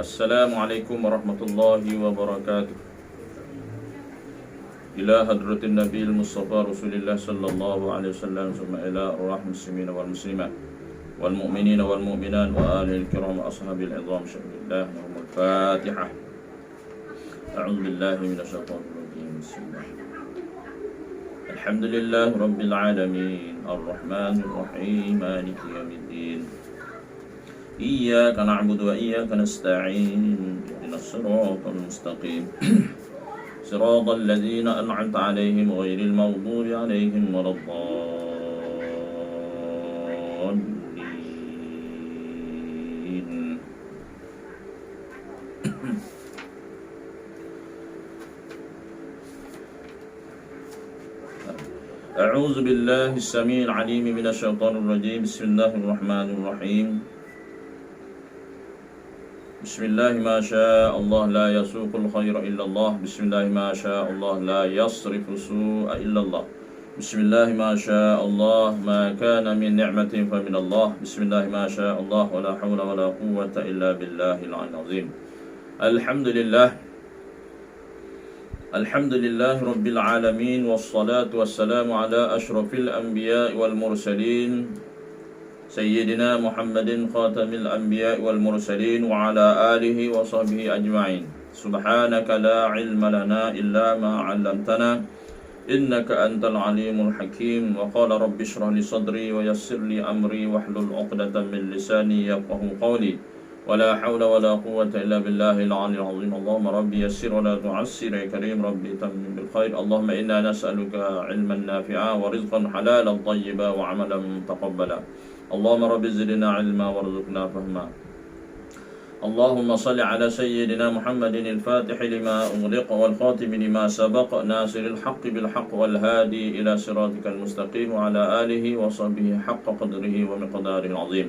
Assalamualaikum warahmatullahi wabarakatuh. Ila hadratin Nabi Mustafa Rasulullah sallallahu alaihi wasallam, summa ila arwah muslimin wal muslimat wal mu'minin wal mu'minat wa alil kiram wa ashabil izam. Syahidillah lahumul Fatihah. A'udzu billahi minasyaitonir rajim. Bismillah. Alhamdulillahi rabbil alamin, arrahmanir rahim, maliki yaumiddin. Iyyaka na'budu wa iyyaka nasta'in. Ihdinas siratal mustaqim. Siratal ladzina an'amta 'alaihim ghairil maghdubi 'alaihim waladdallin. A'udzu billahi as-sami'il 'alim minasy syaithanir rajim. Bismillahirrahmanirrahim. Bismillah ma syaa Allah la yasuqul khaira illa Allah. Bismillah ma syaa Allah la yasrifu su'a illa Allah. Bismillah ma syaa Allah ma kana min ni'matin fa min Allah. Bismillah ma syaa Allah wa la hawla wa la quwwata illa billahil 'aliyyil 'azim. Alhamdulillah rabbil alamin, wassalatu wassalamu ala asyrafil anbiya'i wal mursalin Sayyidina Muhammadin khatamil anbiya'i wal mursalin wa ala alihi wa sahbihi ajma'in. Subhanaka la ilma lana illa ma 'allamtana innaka antal alimul hakim. Wa qala rabbi shrah li sadri wa yassir li amri wahlul 'uqdatam min lisani yafqahu qawli. Wa la hawla wa la quwwata illa billahil 'aliyyil 'azim. Allahumma rabbi yassir wa la tu'assir ya karim, rabbi tammim bil khair. Allahumma inna nas'aluka 'ilman nafi'a wa rizqan halalan thayyiban wa 'amalan mutaqabbala. Allahumma rabbi zidna 'ilma warzuqna fahma. Allahumma salli ala sayyidina Muhammadin al-fatih lima ughliq wal khatim lima sabaq, nasiril haqqi bil haqq wal hadi ila siratikal mustaqim, wa ala alihi wa sahbihi haqqa qadrihi wa miqdarihil 'azim.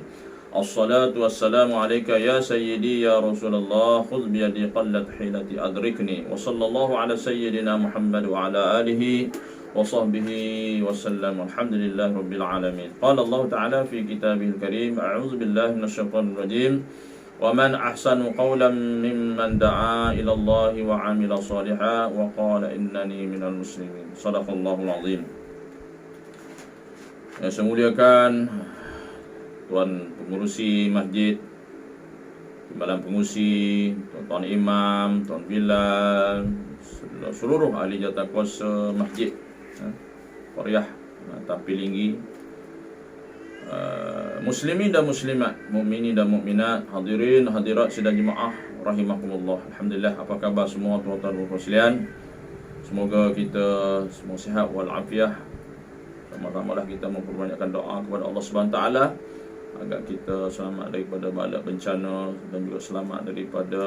As-salatu wassalamu alayka ya sayyidi ya Rasulullah, khudh bi yadi qallat hilati adrikni. Wa sallallahu ala sayyidina Muhammad wa ala alihi wa sahbihi wa sallam. Alhamdulillahi rabbil alamin. Qala Allah ta'ala fi kitabihil karim, a'udzu billahi minasyaitonir rajim. Wa man ahsanu qawlan mimman da'a ila Allah wa 'amila shalihan wa qala innani minal muslimin. Shadaqallahul azim. Yang saya muliakan Tuan Pengurusi Masjid, Timbalan Pengurusi, Tuan Imam, Tuan Bilal, seluruh ahli jawatankuasa Masjid Qaryah Tapilinggi, muslimin dan muslimat, mukminin dan mukminat, hadirin hadirat sidang jemaah rahimakumullah. Alhamdulillah, apa khabar semua tuan-tuan dan puan sekalian? Semoga kita semua sihat wal afiah. Sama-samalah kita memperbanyakkan doa kepada Allah Subhanahu taala agar kita selamat daripada bala bencana dan juga selamat daripada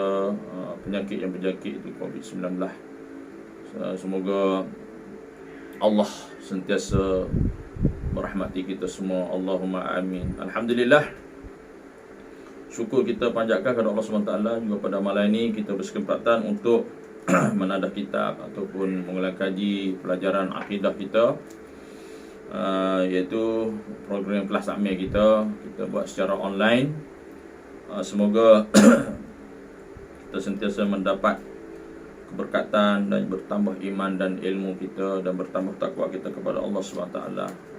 penyakit yang berjangkit itu COVID-19. Semoga Allah sentiasa merahmati kita semua. Allahumma amin. Alhamdulillah, syukur kita panjatkan kepada Allah SWT. Juga pada malam ini kita berkesempatan untuk menadah kitab ataupun mengulang kaji pelajaran akidah kita, iaitu program kelas takmil kita buat secara online. Semoga kita sentiasa mendapat keberkatan dan bertambah iman dan ilmu kita dan bertambah takwa kita kepada Allah SWT.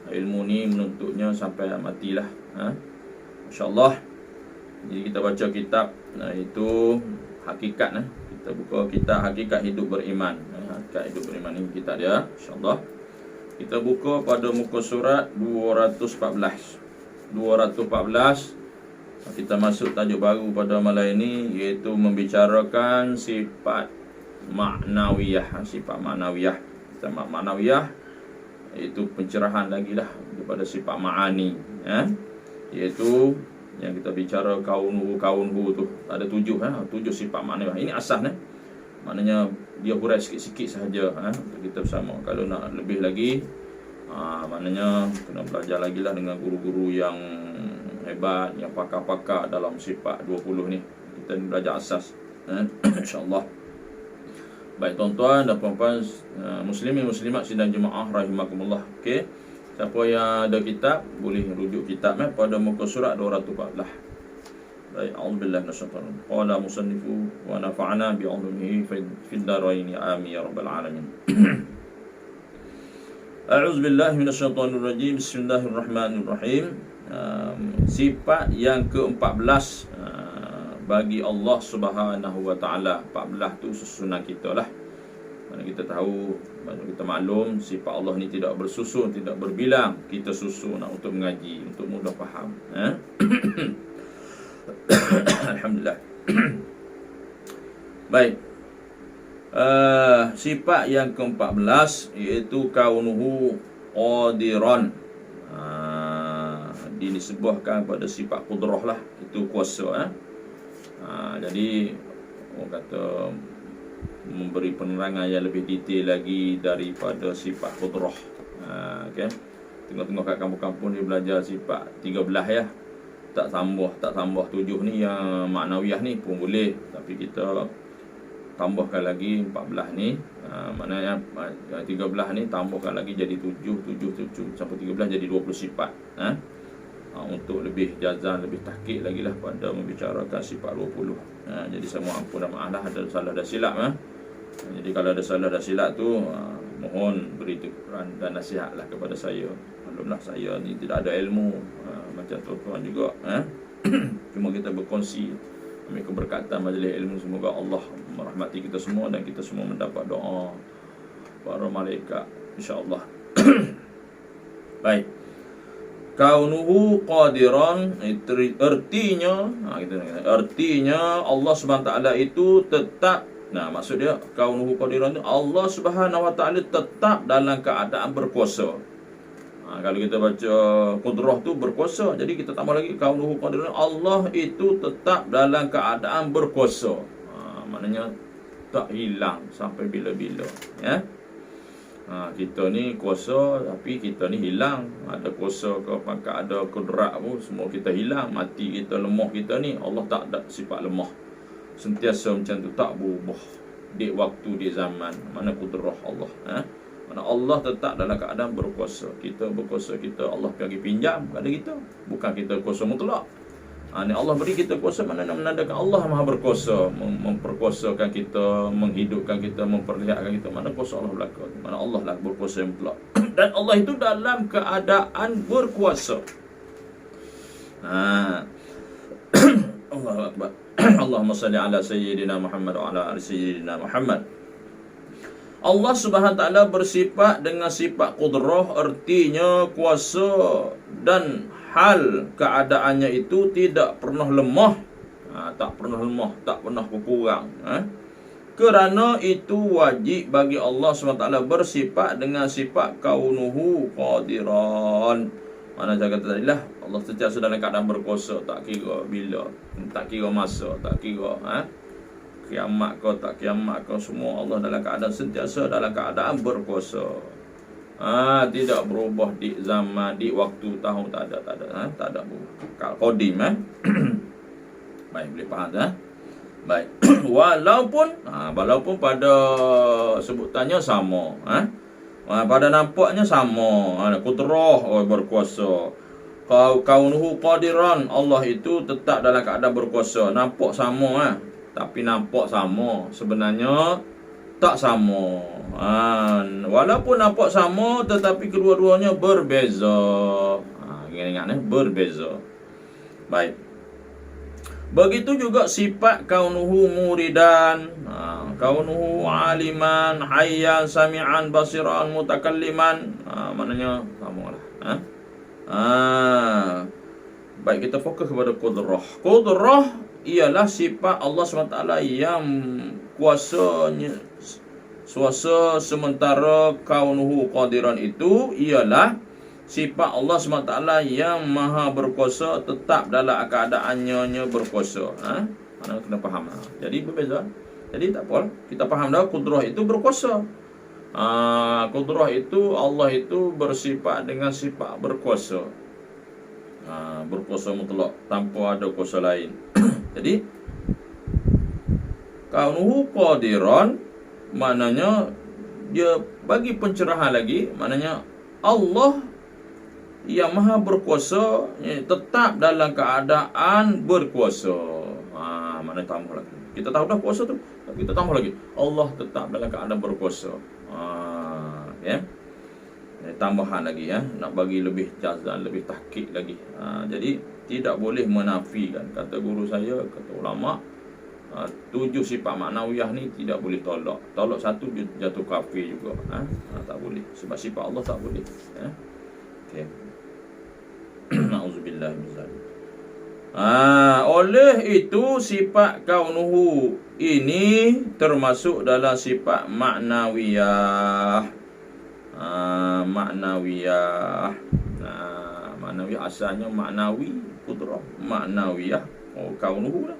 Ilmu ni menuntutnya sampai matilah, Masya-Allah. Jadi kita baca kitab, itu hakikat, kita buka kitab hakikat hidup beriman. Hakikat hidup beriman ni kitab dia, Masya-Allah. Kita buka pada muka surat 214. Kita masuk tajuk baru pada malam ini, iaitu membicarakan sifat ma'nawiyah. Sifat ma'nawiyah. Sifat ma'nawiyah iaitu pencerahan lagi dah kepada sifat ma'ani, iaitu yang kita bicara kaunhu tu ada 7 sifat ma'nawiyah. Ini asas, maknanya dia hurai sikit-sikit sahaja untuk kita bersama. Kalau nak lebih lagi, maknanya kena belajar lagi lah dengan guru-guru yang hebat, yang pakar-pakar dalam sifat 20 ni. Kita belajar asas, insya-Allah. Baik tuan-tuan dan puan-puan, muslimin muslimat sidang jemaah rahimakumullah. Okey, siapa yang ada kitab boleh rujuk kitab pada muka surat 214. Baik, a'udzubillahi minasyaitonir rajim. Qala musannifu wa nafa'ana bi'ulumihi fid dharain amin ya rabbal alamin. A'udzubillahi minasyaitonir rajim. Bismillahirrahmanirrahim. Sifat yang ke-14 bagi Allah Subhanahu wa taala. 14 tu susunan kita lah. Mana kita tahu, mana kita maklum sifat Allah ni tidak bersusun, tidak berbilang. Kita susun untuk mengaji, untuk mudah faham. Alhamdulillah. Baik. Sifat yang ke-14 iaitu kaunuhu qadiran. Disebutkan pada sifat qudrah lah, itu kuasa. Jadi orang kata memberi penerangan yang lebih detail lagi daripada sifat qudrah. Okay. Tengok-tengok kat kampung-kampung dia belajar sifat 13 ya. Tak tambah 7 ni yang maknawiyah ni pun boleh, tapi kita tambahkan lagi 14 ni. Maknanya 13 ni tambahkan lagi jadi 7 sampai 13 jadi 20 sifat. Untuk lebih jazan, lebih tahqiq lagi lah pada membicarakan sifat 20. Jadi semua ampun dan maaf lah ada salah dan silap. Jadi kalau ada salah dan silap tu, mohon beri teguran dan nasihat lah kepada saya. Alhamdulillah saya ni tidak ada ilmu macam tuan-tuan juga. Cuma kita berkongsi, ambil keberkatan majlis ilmu. Semoga Allah merahmati kita semua dan kita semua mendapat doa para malaikat, insya-Allah. Baik. Kaunuhu qadiran, artinya Allah Subhanahu wa taala itu tetap. Maksud dia kaunuhu qadiran itu Allah Subhanahu wa taala tetap dalam keadaan berkuasa. Kalau kita baca qudrah tu berkuasa, jadi kita tambah lagi kaunuhu qadiran, Allah itu tetap dalam keadaan berkuasa. Maknanya tak hilang sampai bila-bila, ya. Kita ni kuasa tapi kita ni hilang. Ada kuasa ke pangkat, ada kudrat pun semua kita hilang. Mati kita, lemah kita ni, Allah tak ada sifat lemah. Sentiasa macam tu, tak berubah di waktu, di zaman. Mana kudrah Allah, mana Allah tetap dalam keadaan berkuasa. Kita berkuasa, kita Allah bagi pinjam pada kita, bukan kita kuasa mutlak. Ni Allah beri kita kuasa, mana nak menandakan Allah Maha berkuasa, memperkuasakan kita, menghidupkan kita, memperlihatkan kita. Mana kuasa Allah berlaku, mana Allah lah berkuasa yang mutlak. Dan Allah itu dalam keadaan berkuasa. Allahu Akbar. Allahumma salli ala sayyidina Muhammad wa ala ali sayyidina Muhammad. Allah Subhanahu wa taala bersifat dengan sifat qudrah, artinya kuasa, dan hal keadaannya itu tidak pernah lemah. Tak pernah lemah, tak pernah berkurang. Kerana itu wajib bagi Allah SWT bersifat dengan sifat kaunuhu qadiran. Mana saya kata tadi lah, Allah sentiasa dalam keadaan berkuasa, tak kira bila, tak kira masa, tak kira kiamat kau tak kiamat kau, semua Allah dalam keadaan sentiasa dalam keadaan berkuasa. Tidak berubah di zaman, di waktu, tahun, tak ada qadim. Baik, boleh faham baik. Walaupun pada sebutannya sama, pada nampaknya sama, qudrah berkuasa. Kaunuhu qadiran, Allah itu tetap dalam keadaan berkuasa. Nampak sama, tapi nampak sama, sebenarnya tak sama. Walaupun nampak sama, tetapi kedua-duanya berbeza. Ingat-ingat berbeza. Baik. Begitu juga sifat kaunuhu muridan, kaunuhu aliman, hayyan, sami'an, basiran, mutakalliman. Maknanya samalah. Baik, kita fokus kepada qudrah. Qudrah ialah sifat Allah SWT yang kuasanya suasa, sementara kaunuhu qadiran itu ialah sifat Allah SWT yang maha berkuasa, tetap dalam keadaannya berkuasa. Mana kena faham. Jadi berbeza. Jadi tak apa, kita faham dah qudrah itu berkuasa. Qudrah itu Allah itu bersifat dengan sifat berkuasa. Berkuasa mutlak tanpa ada kuasa lain. Jadi kaunuhu qadiran maknanya dia bagi pencerahan lagi, maknanya Allah yang maha berkuasa, tetap dalam keadaan berkuasa. Mana tambah lagi. Kita tahu dah kuasa tu, kita tambah lagi. Allah tetap dalam keadaan berkuasa. Ya. Tambahan lagi ya, nak bagi lebih jazan, lebih tahqiq lagi. Jadi tidak boleh menafikan. Kata guru saya, kata ulama, 7 sifat maknawiyah ni tidak boleh tolak. Tolak satu jatuh kafir juga. Tak boleh. Sebab sifat Allah tak boleh. Okey. Nauzubillah min zalik. Oleh itu sifat kaunuhu ini termasuk dalam sifat maknawiyah. Maknawiyah. Maknawiyah asalnya maknawi, qudrah, maknawiyah kaunuhu lah.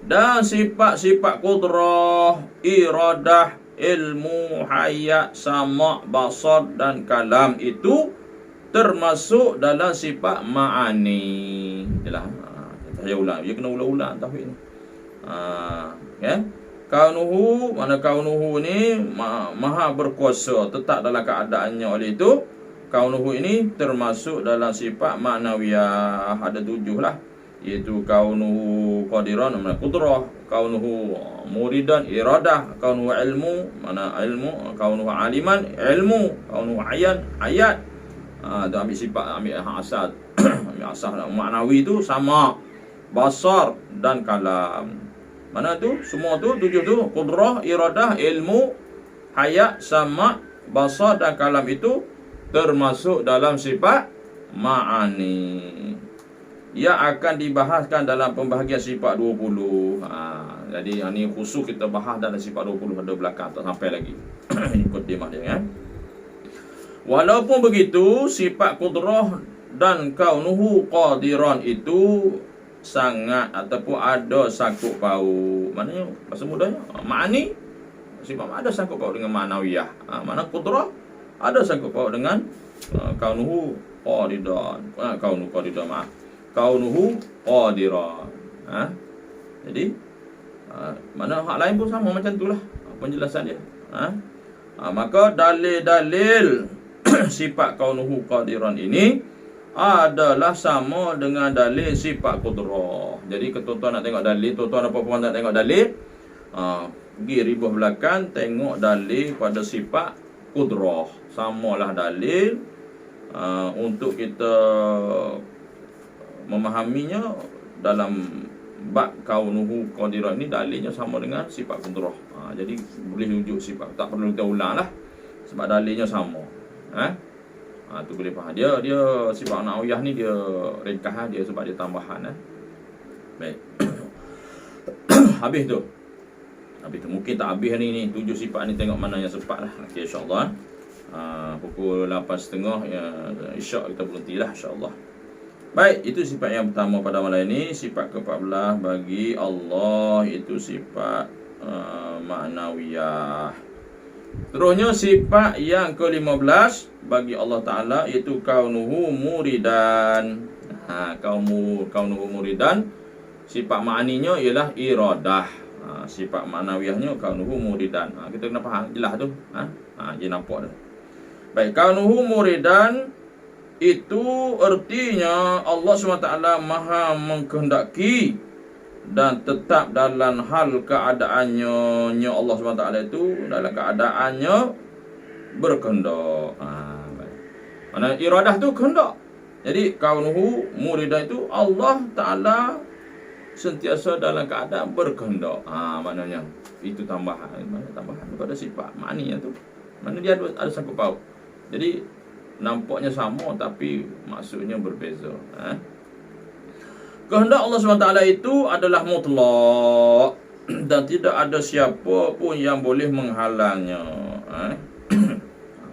Dan sifat-sifat qudrah, iradah, ilmu, hayat, sama', basar dan kalam itu termasuk dalam sifat ma'ani. Itulah. Saya ulang, dia kena ulang-ulang tauhid ni. Ya. Kaunuhu, mana kaunuhu ni maha berkuasa, tetap dalam keadaannya. Oleh itu kaunuhu ini termasuk dalam sifat maknawiyah. Ada 7 lah, iaitu kaunuhu qadiran, mana qudrah, kaunuhu muridan, iradah, kaunuhu ilmu, mana ilmu, kaunuhu aliman, ilmu, kaunuhu ayat. Tu ambil sifat, ambil asal ambil asal maknawi tu sama, basar dan kalam. Mana tu? Semua tu 7 tu, qudrah, iradah, ilmu, hayat, sama, basar dan kalam itu termasuk dalam sifat ma'ani. Ia akan dibahaskan dalam pembahagian sifat 20. Jadi yang ni khusus kita bahas dalam sifat 20 ada belakang, tak sampai lagi. Ini mukadimah dia ya. Walaupun begitu, sifat qudrah dan kaunuhu qadiran itu sangat ataupun ada sangkut paut. Maknanya bahasa mudahnya ma'ani, sifat ada sangkut paut dengan ma'nawiyah. Mana qudrah ada sangkut paut dengan kaunuhu qadiran. Kaunuhu qadiran, maaf. Kaunuhu qadiran. Jadi mana hak lain pun sama macam itulah penjelasan dia. Maka dalil-dalil sifat kaunuhu qadiran ini adalah sama dengan dalil sifat qudrah. Jadi tuan-tuan nak tengok dalil, tuan-tuan apa puan nak tengok dalil, pergi ribuh belakang tengok dalil pada sifat qudrah. Samalah dalil untuk kita memahaminya dalam bab kaunuhu qadiran ini, dalilnya sama dengan sifat qudrah. Jadi boleh rujuk sifat, tak perlu kita ulang lah, sebab dalilnya sama. Tu boleh faham. Dia sifat ma'nawiyah ni dia ringkas dia sebab dia tambahan. Baik. Habis tu. Mungkin tak habis hari ni 7 sifat ni, tengok mana yang sempat lah. Okey, insya-Allah. Pukul 8.30 ya, isyak kita berhentilah insya-Allah. Baik, itu sifat yang pertama pada malam ini. Sifat ke-14 bagi Allah itu sifat ma'nawiyah. Terusnya sifat yang ke-15 bagi Allah Ta'ala iaitu kaunuhu muridan. Kaunuhu muridan, sifat ma'aninya ialah iradah. Sifat ma'nawiyahnya kaunuhu muridan. Kita kena faham jelas tu. Dia nampak tu. Baik, kaunuhu muridan itu artinya Allah SWT maha mengkehendaki dan tetap dalam hal keadaannya. Allah SWT itu dalam keadaannya berkehendak. Mana iradah tu kehendak. Jadi kaunuhu muridan itu Allah Ta'ala sentiasa dalam keadaan berkehendak. Maknanya itu tambahan kepada sifat maknanya tu. Mana dia ada sangkut paut. Jadi nampaknya sama tapi maksudnya berbeza. Kehendak Allah SWT itu adalah mutlak dan tidak ada siapa pun yang boleh menghalangnya.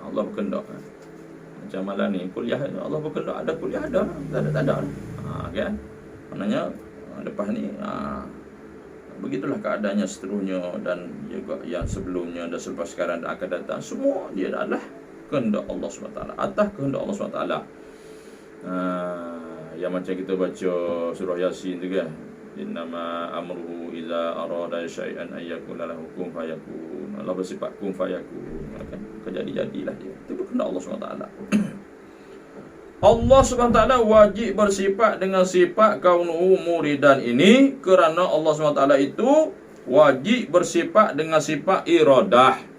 Allah berkehendak. Macam malam ni kuliah Allah berkehendak, ada kuliah ada, tak ada. Kan? Maknanya lepas ni begitulah keadaannya seterusnya dan juga yang sebelumnya dan selepas sekarang dan akan datang, semua dia adalah kehendak Allah SWT, atas kehendak Allah SWT. Yang macam kita baca surah Yasin tu kan, innama amruhu iza arada syai'an ayyakuna lahu kun fayakun. Allah bersifat kun fayakun, kan? Jadi-jadilah dia. Itu kehendak Allah SWT. Allah SWT wajib bersifat dengan sifat kaunuhu muridan ini kerana Allah SWT itu wajib bersifat dengan sifat iradah.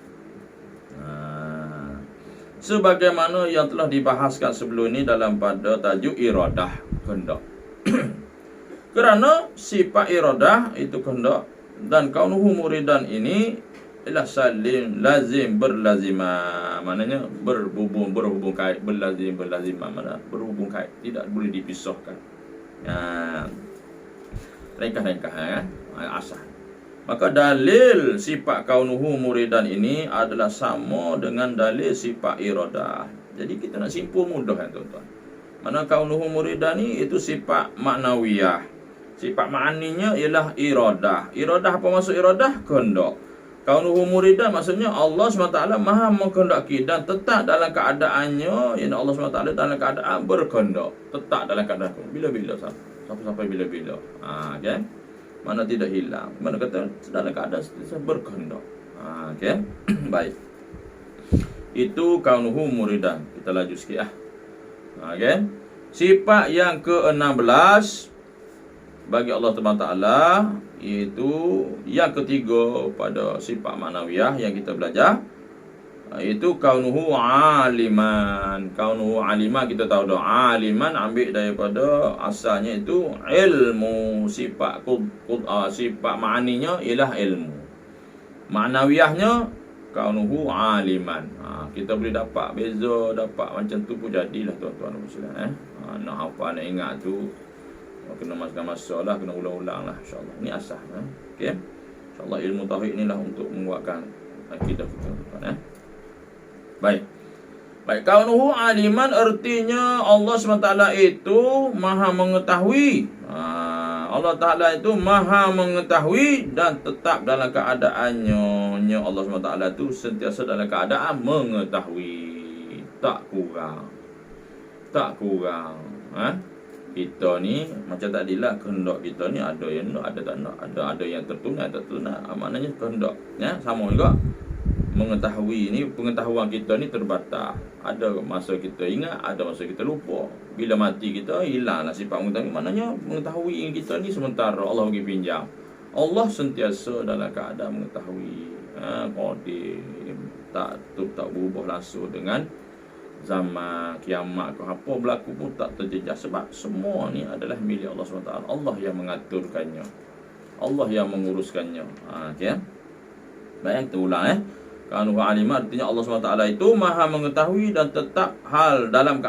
Sebagaimana yang telah dibahaskan sebelum ini dalam pada tajuk iradah, kehendak. Kerana sifat iradah itu kehendak dan kaunuhu muridan ini ialah salim lazim berlazimah, maknanya berhubung kait, berlazimah mana berhubung kait, tidak boleh dipisahkan. Ringkas asal. Maka dalil sifat kaunuhu muridan ini adalah sama dengan dalil sifat iradah. Jadi kita nak simpul mudah kan tuan-tuan. Mana kaunuhu muridan ni itu sifat maknawiyah. Sifat ma'aninya ialah iradah. Iradah apa maksud iradah? Kehendak. Kaunuhu muridan maksudnya Allah SWT maha mengkehendaki dan tetap dalam keadaannya, yang Allah SWT dalam keadaan berkehendak, tetap dalam keadaan bila-bila sampai bila-bila. Okay? Mana tidak hilang, mana kata dalam keadaan berkehendak. Okay? Baik. Itu kaunuhu muridan. Kita laju sikit Okay? Sifat yang ke-16 bagi Allah Taala iaitu yang ketiga pada sifat maknawiyah yang kita belajar, iaitu kaunuhu aliman. Kaunuhu aliman kita tahu dah, aliman ambil daripada asalnya itu ilmu. Sifat sifat ma'aninya ialah ilmu, maknawiyahnya kaunuhu aliman. Kita boleh dapat beza, dapat macam tu pun jadilah tuan-tuan dan nak hafal, nak ingat tu kena masukkan masa lah, kena ulang-ulang lah, insyaAllah. Ini asas. Okay? InsyaAllah ilmu tauhid ni lah untuk menguatkan akidah kita, tuan-tuan. Baik. Kaunuhu aliman artinya Allah SWT itu maha mengetahui. Allah Ta'ala itu maha mengetahui dan tetap dalam keadaannya. Allah SWT itu sentiasa dalam keadaan mengetahui. Tak kurang. Kita ni macam tadilah, kehendak kita ni ada yang nak, ada tak nak, ada yang tertuna, tak tertuna. Maknanya kehendak sama juga. Mengetahui ni, pengetahuan kita ni terbatas. Ada masa kita ingat, ada masa kita lupa. Bila mati kita hilanglah sifat mengetahui. Maknanya mengetahui kita ni sementara Allah bagi pinjam. Allah sentiasa dalam keadaan mengetahui. Qadir, tak berubah langsung dengan zaman kiamat ke apa berlaku pun tak terjejas, sebab semua ni adalah milik Allah SWT. Allah yang mengaturkannya, Allah yang menguruskannya. Okay? Baik, kita ulang Kaunuhu aliman artinya Allah SWT itu maha mengetahui dan tetap dalam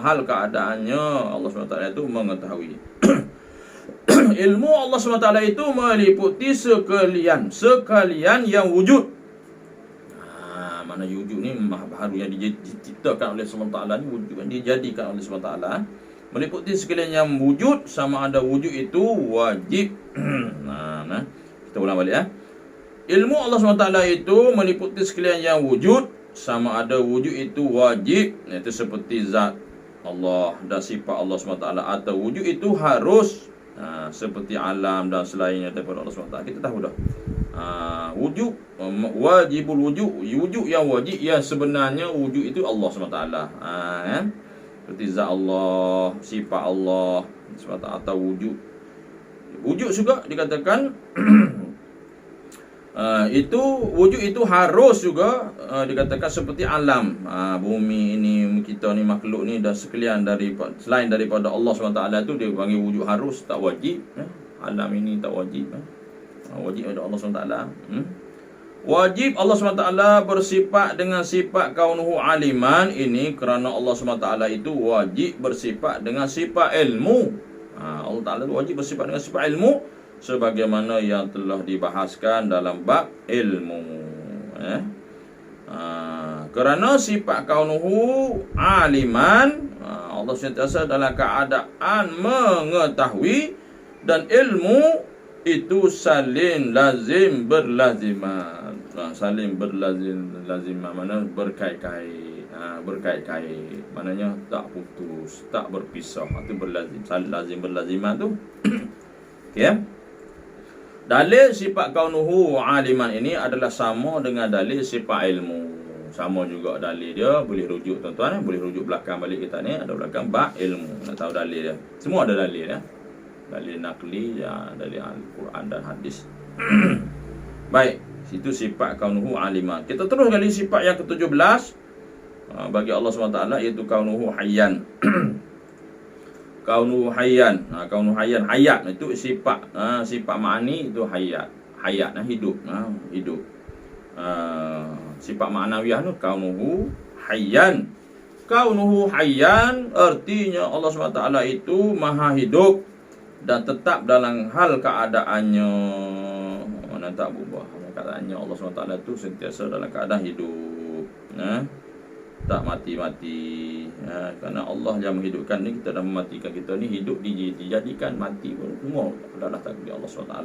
hal keadaannya. Allah SWT itu mengetahui. Ilmu Allah SWT itu meliputi sekalian yang wujud. Mana wujud ni baharu yang diciptakan oleh Allah SWT ni, wujud yang dijadikan oleh Allah SWT, meliputi sekalian yang wujud, sama ada wujud itu wajib. Kita ulang balik Ilmu Allah SWT itu meliputi sekalian yang wujud, sama ada wujud itu wajib, iaitu seperti zat Allah dan sifat Allah SWT, atau wujud itu harus, seperti alam dan selainnya daripada Allah SWT. Kita tahu dah wujud, wajibul wujud yang wajib, yang sebenarnya wujud itu Allah SWT. Seperti zat Allah, sifat Allah SWT, atau wujud juga dikatakan itu wujud itu harus juga dikatakan seperti alam, bumi ini, kita ni, makhluk ni, dan sekalian selain daripada Allah SWT itu dia panggil wujud harus, tak wajib. Alam ini tak wajib, wajib ada Allah SWT. Wajib Allah SWT bersifat dengan sifat kaunuhu aliman ini kerana Allah SWT itu wajib bersifat dengan sifat ilmu. Allah Ta'ala wajib bersifat dengan sifat ilmu sebagaimana yang telah dibahaskan dalam bab ilmu. Kerana sifat kaunuhu aliman, Allah sentiasa dalam keadaan mengetahui, dan ilmu itu saling lazim berlazimah. Saling berlazimah mana berkait-kait, berkait-kait, maknanya tak putus, tak berpisah. Itu berlazim, lazim berlazimah tu. Okay. Dalil sifat kaunuhu aliman ini adalah sama dengan dalil sifat ilmu. Sama juga dalil dia, boleh rujuk tuan-tuan, boleh rujuk belakang balik kita ni, ada belakang bab ilmu, nak tahu dalil dia. Semua ada dalil ya. Dalil nakli, ya, dalil Al-Quran dan hadis. Baik, situ sifat kaunuhu alima. Kita terus kali sifat yang ke-17 bagi Allah SWT, iaitu kaunuhu hayyan. Kaunuhu hayyan. Kaunuhu hayyan, hayat itu sifat, sifat ma'ani itu hayat. Hayat, hidup, hidup. Sifat ma'nawiyah tu kaunuhu hayyan. Kaunuhu hayyan artinya Allah SWT itu maha hidup dan tetap dalam hal keadaannya. Mana tak berubah keadaannya. Allah SWT itu sentiasa dalam keadaan hidup, tak mati-mati. Kerana Allah yang menghidupkan ni, kita dah mematikan. Kita ni hidup dijadikan, mati pun semua adalah takdir Allah SWT.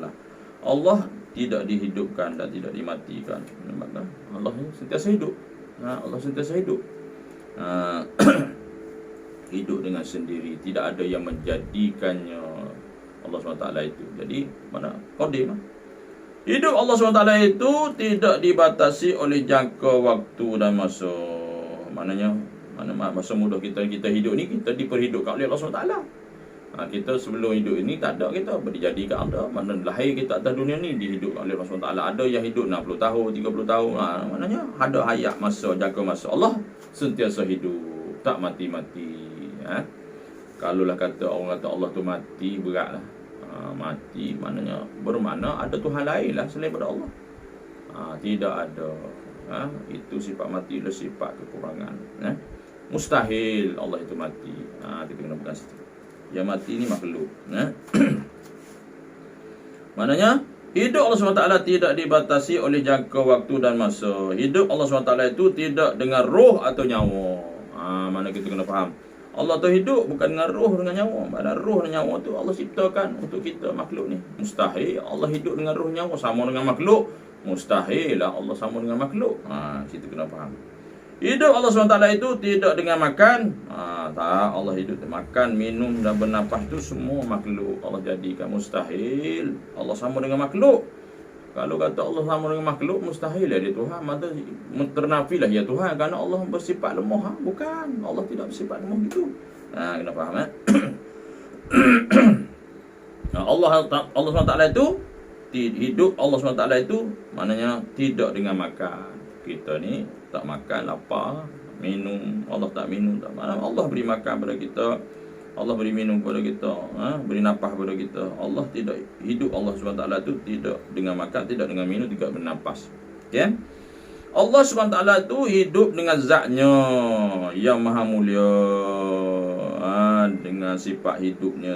Allah tidak dihidupkan dan tidak dimatikan. Nampak? Allah sentiasa hidup. Allah sentiasa hidup. Hidup dengan sendiri, tidak ada yang menjadikannya Allah SWT itu. Jadi mana qadim. Hidup Allah SWT itu tidak dibatasi oleh jangka waktu dan masa. Maknanya masa muda kita hidup ni, kita diperhidupkan oleh Allah SWT. Kita sebelum hidup ini tak ada, kita dijadikan ada. Mana lahir kita atas dunia ni dihidupkan oleh Allah SWT. Ada yang hidup 60 tahun, 30 tahun. Maknanya ada hayat masa, jangka masa. Allah sentiasa hidup, tak mati-mati. Kalaulah kata orang kata Allah tu mati, beratlah. Mati maknanya bermakna ada Tuhan lain lah selain pada Allah. Tidak ada. Itu sifat mati adalah sifat kekurangan. Mustahil Allah itu mati. Kita kena pegang situ. Yang mati ni makhluk. Maknanya hidup Allah SWT tidak dibatasi oleh jangka waktu dan masa. Hidup Allah SWT itu tidak dengan roh atau nyawa. Mana kita kena faham. Allah tu hidup bukan dengan roh, dengan nyawa. Pada roh dan nyawa tu Allah ciptakan untuk kita makhluk ni. Mustahil Allah hidup dengan roh nyawa sama dengan makhluk. Mustahil lah Allah sama dengan makhluk. Kita kena faham. Hidup Allah SWT itu tidak dengan makan. Tak, Allah hidup makan, minum dan bernafas itu semua makhluk Allah jadikan. Mustahil Allah sama dengan makhluk. Kalau kata Allah sama dengan makhluk, mustahil lah dia Tuhan. Maka ternafilah ya Tuhan, kerana Allah bersifat lemah. Bukan, Allah tidak bersifat lemah gitu. Kena faham Allah SWT itu hidup. Allah SWT itu maknanya tidak dengan makan. Kita ni tak makan, lapar, minum. Allah tak minum, tak makan. Allah beri makan pada kita, Allah beri minum kepada kita, beri nafas kepada kita. Allah tidak hidup. Allah SWT itu tidak dengan makan, tidak dengan minum, tidak bernafas. Okay? Allah SWT itu hidup dengan zatnya yang maha mulia, dengan sifat hidupnya,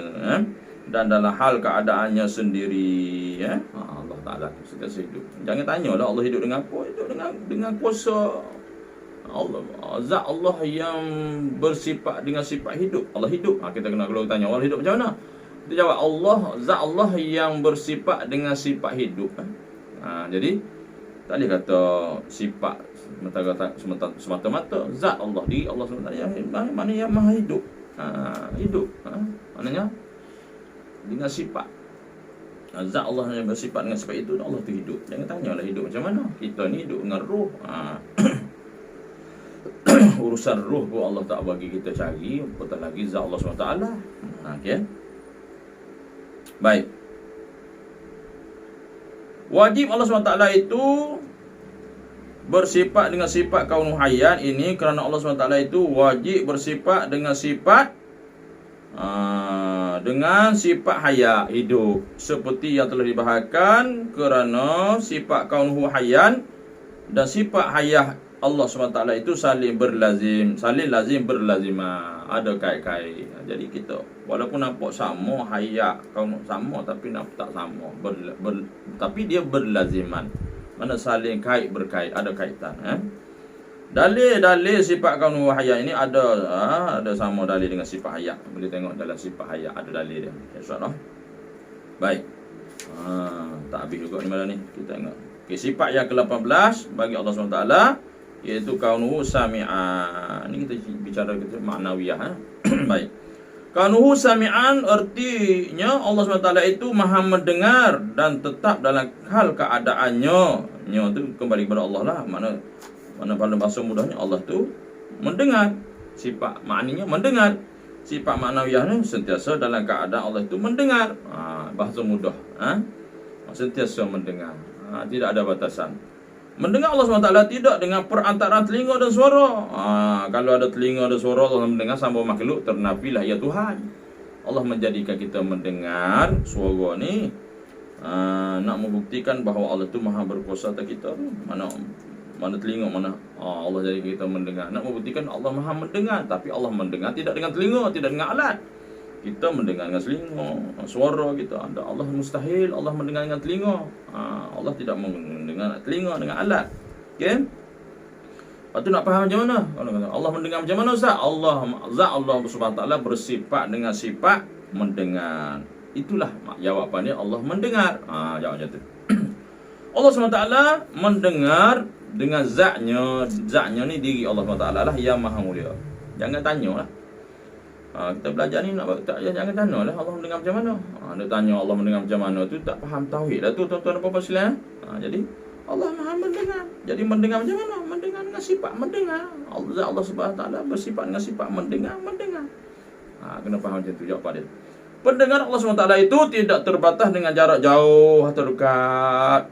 dan dalam hal keadaannya sendiri. Allah Ta'ala sentiasa hidup. Jangan tanyalah Allah hidup dengan apa. Hidup dengan kuasa Allah. Zat Allah yang bersifat dengan sifat hidup. Allah hidup. Kita kena, kalau tanya Allah hidup macam mana, kita jawab Allah, zat Allah yang bersifat dengan sifat hidup. Jadi tak boleh kata sifat semata-mata. Zat Allah, diri Allah SWT yang mana yang maha hidup. Hidup maknanya dengan sifat. Zat Allah yang bersifat dengan sifat itu, Allah tu hidup. Jangan tanyalah hidup macam mana. Kita ni hidup dengan roh. Urusan roh pun Allah tak bagi kita cari, apatah lagi zat Allah SWT. Okay. Baik. Wajib Allah SWT itu bersifat dengan sifat kaunu hayyan ini kerana Allah SWT itu wajib bersifat dengan sifat hayat, hidup, seperti yang telah dibahaskan. Kerana sifat kaunuhu hayyan dan sifat hayat Allah SWT itu saling lazim berlazimah, ada kait-kait. Jadi kita walaupun nampak sama, hayat kaunu sama, tapi nampak tak sama, tapi dia berlaziman. Mana saling kait berkait, ada kaitan. Dalil sifat kaunu hayat ini ada sama dalil dengan sifat hayat. Boleh tengok dalam sifat hayat ada dalil dia. InsyaAllah. Baik. Tak habis juga ni malam ni. Kita tengok. Okay, sifat yang ke-18 bagi Allah SWT iaitu kaunuhu sami'an. Ini kita bicara maknawiyah. Baik. Kaunuhu sami'an artinya Allah SWT itu maha mendengar dan tetap dalam hal keadaannya. Nya tu kembali kepada Allah lah. Mana Mana pada bahasa mudahnya Allah tu mendengar. Sifat maknanya mendengar. Sifat maknawiyahnya sentiasa dalam keadaan Allah itu mendengar. Bahasa mudah. Sentiasa mendengar. Tidak ada batasan. Mendengar Allah SWT tidak dengan perantaraan telinga dan suara. Kalau ada telinga dan suara Allah mendengar sama makhluk, ternafilah ya Tuhan. Allah menjadikan kita mendengar suara ni nak membuktikan bahawa Allah tu maha berkuasa atas kita. Mana telinga, mana Allah jadi kita mendengar. Nak membuktikan Allah maha mendengar. Tapi Allah mendengar tidak dengan telinga, tidak dengan alat. Kita mendengar dengan telinga, suara kita. Allah mustahil Allah mendengar dengan telinga. Allah tidak mendengar telinga dengan alat. Okay? Lepas tu nak faham macam mana? Allah mendengar macam mana Ustaz? Allah SWT bersifat dengan sifat mendengar. Itulah jawapannya Allah mendengar. Jawab macam tu. Allah SWT mendengar dengan zatnya. Zatnya ni diri Allah SWT lah yang maha mulia. Jangan tanya lah. Kita belajar ni nak jangan tanya lah Allah mendengar macam mana. Dia tanya Allah mendengar macam mana tu tak faham tauhid lah tu tuan-tuan dan puan-puan sekalian. Jadi Allah maha mendengar. Jadi mendengar macam mana? Mendengar dengan sifat mendengar. Allah SWT bersifat dengan sifat mendengar. Kena faham macam tu jawapan dia. Pendengar Allah SWT itu tidak terbatas dengan jarak jauh atau dekat.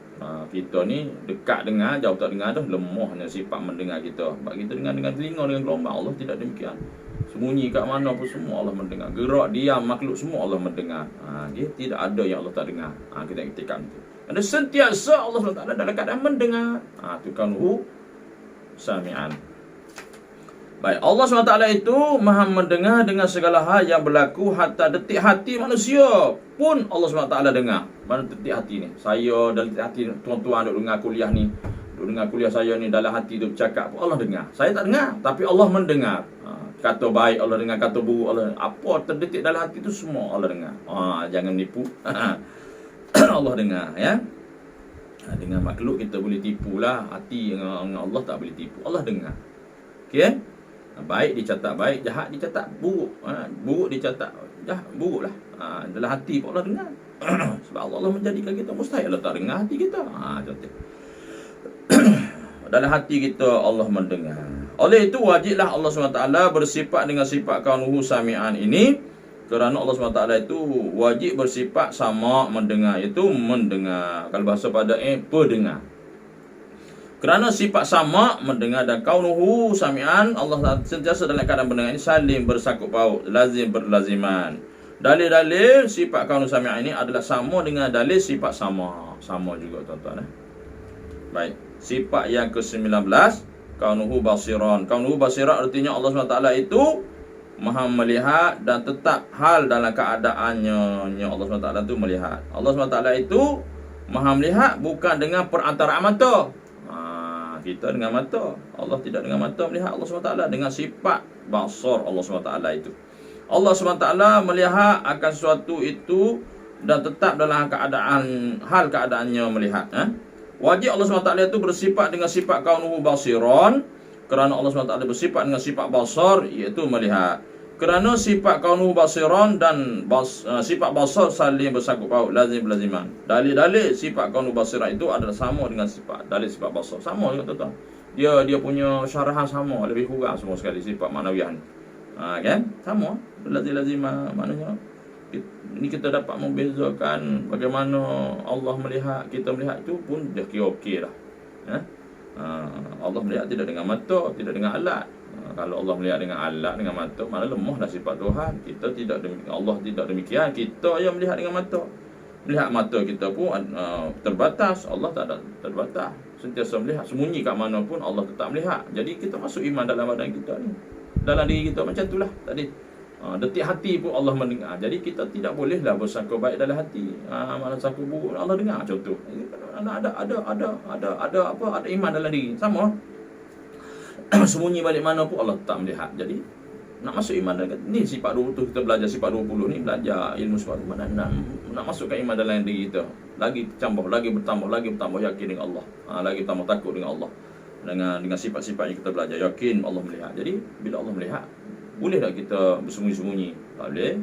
Kita ni dekat dengar, jauh tak dengar tu lemahnya sifat mendengar kita. Sebab kita dengar dengan telinga, dengan gelombang. Allah tidak demikian. Sembunyi kat mana pun semua Allah mendengar. Gerak, diam, makhluk semua Allah mendengar. Dia tidak ada yang Allah tak dengar. Kita iktikan tu. Ada sentiasa Allah SWT dalam keadaan mendengar. Itu kan sami'an. Baik, Allah SWT itu maha mendengar dengan segala hal yang berlaku hatta detik hati manusia pun Allah SWT dengar. Mana detik hati ni? Saya dalam detik hati tuan-tuan duk dengar kuliah ni. Duk dengar kuliah saya ni dalam hati tu bercakap. Allah dengar. Saya tak dengar, tapi Allah mendengar. Kata baik Allah dengar, kata buruk Allah. Apa terdetik dalam hati tu semua Allah dengar. Jangan nipu. Allah dengar ya. Dengan makhluk kita boleh tipulah, hati dengan Allah tak boleh tipu. Allah dengar. Okey? Baik dicatat baik, jahat dicatat buruk. Buruk dicatat jahat, buruk lah. Dalam hati pun Allah dengar. Sebab Allah menjadikan kita mustahil Allah tak dengar hati kita. Contoh. Dalam hati kita Allah mendengar. Oleh itu wajiblah Allah SWT bersifat dengan sifat kaunuhu sami'an ini. Kerana Allah SWT itu wajib bersifat sama mendengar. Itu mendengar. Kalau bahasa pada pendengar. Kerana sifat sama mendengar dan kaunuhu sami'an, Allah sentiasa dalam keadaan mendengar ini saling bersangkut paut, lazim berlaziman. Dalil-dalil sifat kaunuhu sami'an ini adalah sama dengan dalil sifat sama. Sama juga tuan-tuan. Baik, sifat yang ke-19 kaunuhu basiran. Kaunuhu basiran artinya Allah SWT itu maha melihat dan tetap hal dalam keadaannya. Allah SWT itu melihat. Allah SWT itu maha melihat bukan dengan perantaraan mata. Kita dengan mata, Allah tidak dengan mata melihat Allah SWT dengan sifat basar Allah SWT itu. Allah SWT melihat akan sesuatu itu dan tetap dalam hal keadaannya melihat. Wajib Allah SWT itu bersifat dengan sifat kaunuhu basiran. Kerana Allah SWT bersifat dengan sifat basar, iaitu melihat. Kerana sifat kaunuhu basiran dan sifat basar saling bersangkut paut, lazim belaziman. Dalil-dalil sifat kaunuhu basiran itu adalah sama dengan sifat dalil sifat basar. Sama juga tuan-tuan. Dia punya syarahan sama, lebih kurang semua sekali sifat maknawiyah ni. Kan? Sama. Lazim-lazimah maknanya ini kita dapat membezakan bagaimana Allah melihat, kita melihat itu pun dah kira okey dah. Allah melihat tidak dengan mata, tidak dengan alat. Kalau Allah melihat dengan alat, dengan mata, mana lemahlah sifat Tuhan. Kita tidak demikian. Allah tidak demikian. Kita yang melihat dengan mata. Melihat mata kita pun terbatas. Allah tak ada terbatas. Sentiasa melihat. Sembunyi kat mana pun Allah tetap melihat. Jadi kita masuk iman dalam badan kita ni. Dalam diri kita macam itulah tadi. Detik hati pun Allah mendengar. Jadi kita tidak bolehlah bersangka baik dalam hati. Malah sangka buruk Allah dengar. Contoh. Ada iman dalam diri. Sama. Sembunyi balik mana pun Allah tak melihat. Jadi nak masuk iman dalam ni sifat 20 kita belajar sifat 20 ni, belajar ilmu sifat mana nak masukkan iman dalam diri kita. Lagi bertambah, lagi bertambah yakin dengan Allah. Lagi bertambah takut dengan Allah. Dengan sifat-sifat yang kita belajar, yakin Allah melihat. Jadi bila Allah melihat, boleh tak kita bersembunyi-sembunyi? Tak boleh.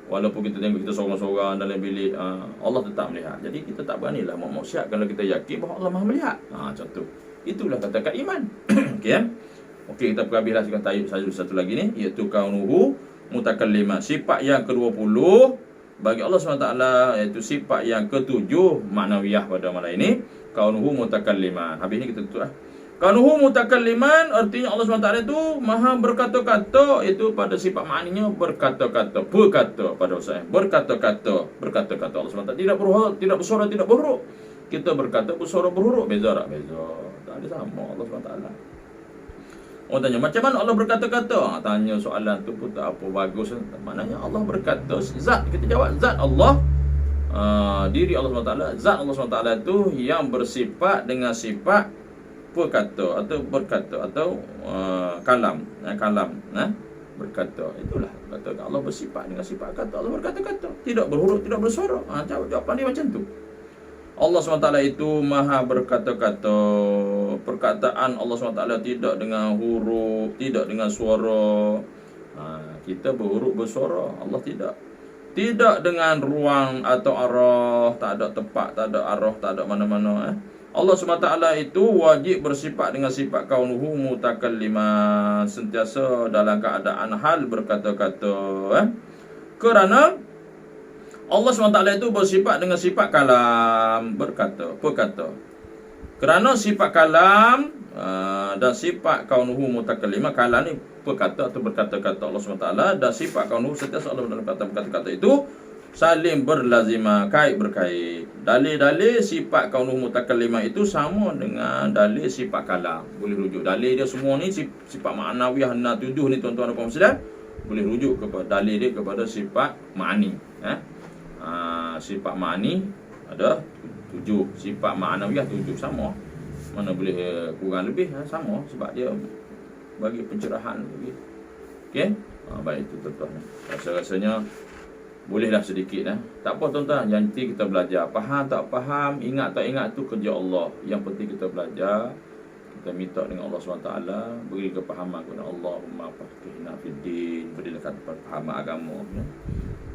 Walaupun kita tengok kita seorang-seorang dalam bilik, Allah tetap melihat. Jadi kita tak beranilah maksiat kalau kita yakin bahawa Allah Maha melihat. Contoh. Itulah katakan iman. Okey ya. Okey, kita habislah satu lagi ni, iaitu kaunuhu mutakalliman. Sifat yang ke-20 bagi Allah SWT, iaitu sifat yang ke-7 maknawiyah pada malam ini, kaunuhu mutakalliman. Habis ni kita tutup lah. Kaunuhu mutakalliman artinya Allah SWT itu maha berkata-kata, itu pada sifat maknanya berkata-kata, berkata pada usahanya, berkata-kata Allah SWT tidak berhuruf, tidak bersuara, tidak berhuruf. Kita berkata bersuara berhuruf, beza tak? Beza. Tak ada sama Allah SWT. Orang tanya, macam mana Allah berkata-kata? Tanya soalan tu pun tak apa bagus. Maknanya Allah berkata, zat. Kita jawab, zat Allah, diri Allah SWT. Zat Allah SWT itu yang bersifat dengan sifat berkata atau berkata atau kalam. Berkata. Itulah kata Allah bersifat dengan sifat kata. Allah berkata-kata, tidak berhuruf, tidak bersuara. Jawapan dia macam tu. Allah SWT itu maha berkata-kata. Perkataan Allah SWT tidak dengan huruf, tidak dengan suara. Kita berhuruf, bersuara. Allah tidak. Tidak dengan ruang atau arah. Tak ada tempat, tak ada arah, tak ada mana-mana. Allah SWT itu wajib bersifat dengan sifat kaunuhu mutakalliman, sentiasa dalam keadaan hal berkata-kata. Kerana Allah SWT itu bersifat dengan sifat kalam, berkata, perkata. Kerana sifat kalam dan sifat kaunuhu mutakalliman, kalam ni perkata atau berkata-kata Allah SWT, dan sifat kaunuhu sentiasa Allah dalam berkata-kata itu saling berlazimah, kait berkait. Dalil-dalil sifat kaunuhu mutakalliman itu sama dengan dalil sifat kalam. Boleh rujuk dalil dia semua ni, sifat ma'nawiyah 7 ni tuan-tuan dan puan sekalian, boleh rujuk kepada dalil dia kepada sifat ma'ni. Sifat ma'ni ada 7, sifat ma'nawiyah 7, sama. Mana boleh kurang lebih, sama, sebab dia bagi pencerahan lagi. Okey. Baik, itu tuan-tuan. Rasa-rasanya bolehlah sedikit. Tak apa tuan-tuan, yang penting kita belajar. Faham tak faham, ingat tak ingat, tu kerja Allah. Yang penting kita belajar. Kita minta dengan Allah SWT beri kepahaman kepada Allahumma faqihna fid din, berilah kepahaman agama.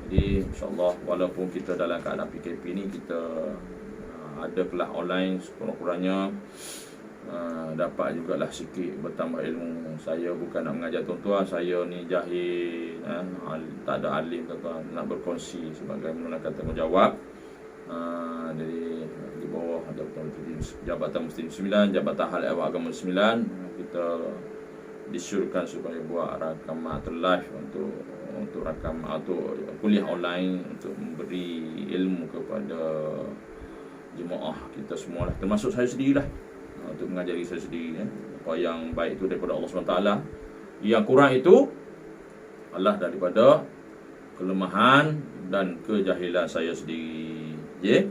Jadi insya-Allah walaupun kita dalam keadaan PKP ni, kita ada kelas online sekurang-kurangnya, dapat jugalah sikit bertambah ilmu. Saya bukan nak mengajar tuan-tuan, saya ni jahil, tak ada alim tuan-tuan, nak berkongsi sebagai menunaikan tanggungjawab. Jadi di bawah Jabatan Muslim 9, Jabatan Hal Ehwal Agama 9, kita disuruhkan supaya buat rakaman live untuk rakam atau kuliah online untuk memberi ilmu kepada jemaah kita semualah, termasuk saya sendirilah, untuk mengajari saya sendiri. Apa yang baik itu daripada Allah SWT, yang kurang itu adalah daripada kelemahan dan kejahilan saya sendiri.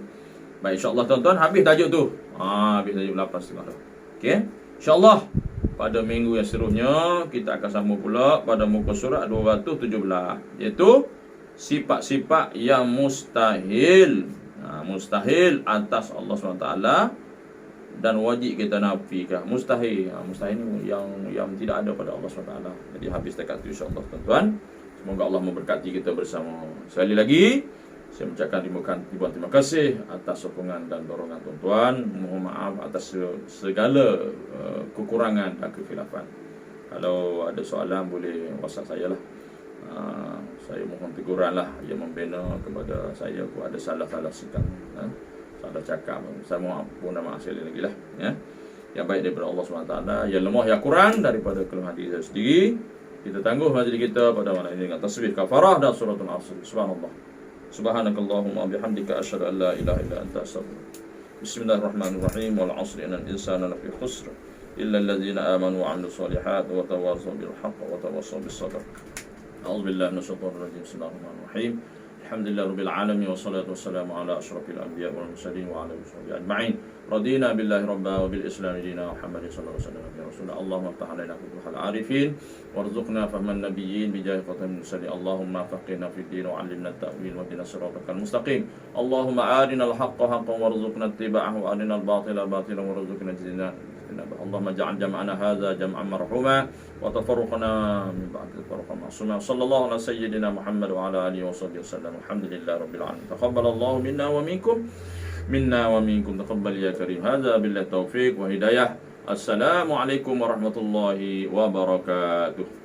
Baik, insya-Allah tuan-tuan, habis tajuk tu. Habis tajuk 8.30 tu. Okey. Insya-Allah pada minggu yang seterusnya kita akan sambung pula pada muka surat 217, iaitu sifat-sifat yang mustahil. Mustahil atas Allah SWT dan wajib kita nafikan. Mustahil. Mustahil ni yang tidak ada pada Allah SWT. Jadi habis dekat tu insya-Allah tuan-tuan. Semoga Allah memberkati kita bersama. Sekali lagi saya mengucapkan terima kasih atas sokongan dan dorongan tuan-tuan. Mohon maaf atas segala kekurangan dan kekhilafan. Kalau ada soalan boleh WhatsApp saya lah. Saya mohon teguranlah yang membina kepada saya kalau ada salah-salah sikap, salah cakap. Saya mohon ampun dan maaf sekali lagi lah. Yang baik daripada Allah SWT, yang lemah, yang kurang daripada kelemahan diri saya sendiri. Kita tangguh majlis kita pada malam ini dengan tasbih kafarah dan suratul Asr. Subhanallah. Subhanakallahumma bihamdika asyhadu an la ilaha illa anta astaghfiruka. Bismillahirrahmanirrahim. Wal 'asri innal insana lafi khusr illa alladzina amanu wa 'amilus solihat wa tawassaw bil haqq wa tawassaw bis sabr. A'udzu billahi minasyaitonir rajim. Bismillahirrahmanirrahim. Alhamdulillahirabbil alamin wassalatu wassalamu ala asyrafil anbiya'i wal mursalin wa ala alihi washabbihi ajma'in. Radina billahi rabba wa bil islam dina Muhammadin sallallahu alaihi wasallam ya rasulullah. Allahumma iftah alaina futuhal arifin warzuqna fahman nabiyyin bi jahi khatamil mursalin. Allahumma faqihna fid din wa 'allimna at-ta'wil wa hdina siratal mustaqim. Allahumma arinal haqqa haqqan warzuqna ittiba'ahu wa arinal batila batilan warzuqna ijtinaba. Allahumma ja'al jam'ana hadza jam'an marhuma wa tafarruqana min ba'di tafarruqan ma'suma. Sallallahu ala sayyidina Muhammad wa ala alihi washabbihi wasallam. Alhamdulillahi rabbil alamin. Taqabbalallahu minna wa minkum. Minna wa minkum taqabbal ya karim. Hadza billahi taufiq wa hidayah. Assalamualaikum warahmatullahi wabarakatuh.